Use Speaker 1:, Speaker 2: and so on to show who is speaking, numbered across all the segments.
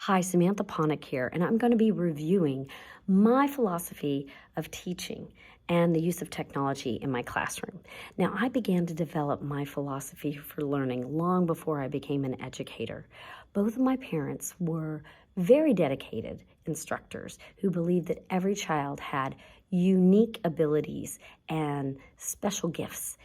Speaker 1: Hi, Samantha Ponick here, and I'm going to be reviewing my philosophy of teaching and the use of technology in my classroom. Now, I began to develop my philosophy for learning long before I became an educator. Both of my parents were very dedicated instructors who believed that every child had unique abilities and special gifts,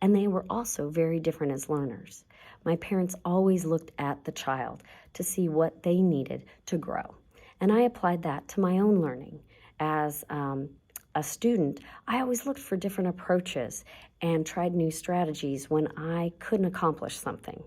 Speaker 1: and they were also very different as learners. My parents always looked at the child to see what they needed to grow. And I applied that to my own learning. As a student, I always looked for different approaches and tried new strategies when I couldn't accomplish something.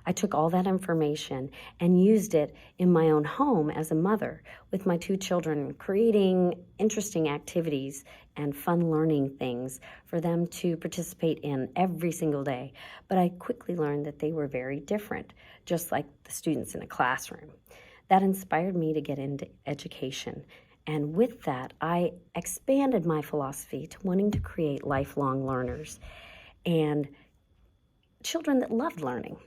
Speaker 1: I took all that information and used it in my own home as a mother with my two children, creating interesting activities and fun learning things for them to participate in every single day. But I quickly learned that they were very different, just like the students in a classroom. That inspired me to get into education. And with that, I expanded my philosophy to wanting to create lifelong learners and children that loved learning.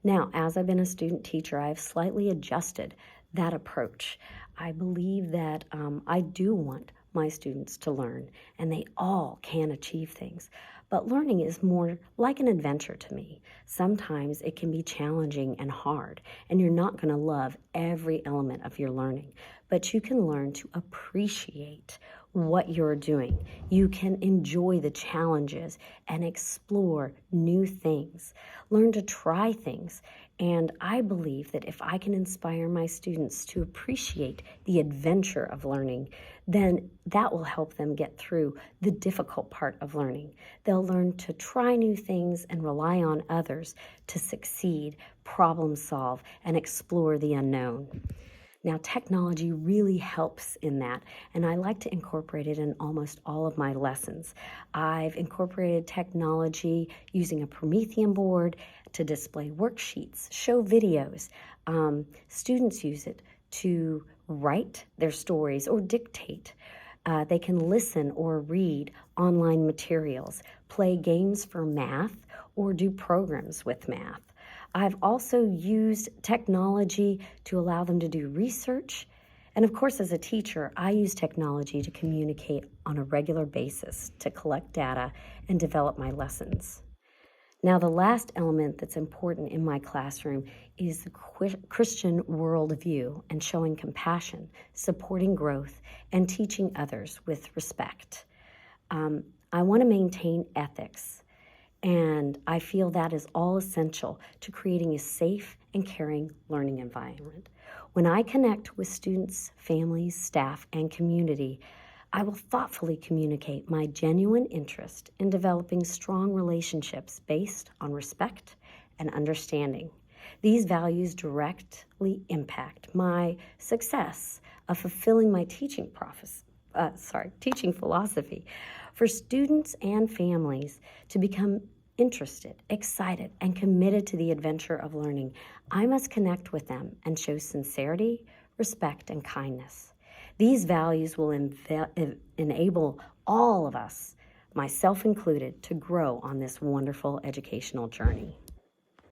Speaker 1: Now, as I've been a student teacher, I've slightly adjusted that approach. I believe that I do want my students to learn, and they all can achieve things. But learning is more like an adventure to me. Sometimes it can be challenging and hard, and you're not going to love every element of your learning, but you can learn to appreciate what you're doing. You can enjoy the challenges and explore new things. Learn to try things. And I believe that if I can inspire my students to appreciate the adventure of learning, then that will help them get through the difficult part of learning. They'll learn to try new things and rely on others to succeed, problem solve, and explore the unknown. Now, technology really helps in that, and I like to incorporate it in almost all of my lessons. I've incorporated technology using a Promethean board to display worksheets, show videos. Students use it to write their stories or dictate. They can listen or read online materials, play games for math, or do programs with math. I've also used technology to allow them to do research. And of course, as a teacher, I use technology to communicate on a regular basis, to collect data and develop my lessons. Now, the last element that's important in my classroom is the Christian worldview and showing compassion, supporting growth, and teaching others with respect. I want to maintain ethics, and I feel that is all essential to creating a safe and caring learning environment. When I connect with students, families, staff, and community, I will thoughtfully communicate my genuine interest in developing strong relationships based on respect and understanding. These values directly impact my success of fulfilling my teaching philosophy. For students and families to become interested, excited, and committed to the adventure of learning, I must connect with them and show sincerity, respect, and kindness. These values will enable all of us, myself included, to grow on this wonderful educational journey.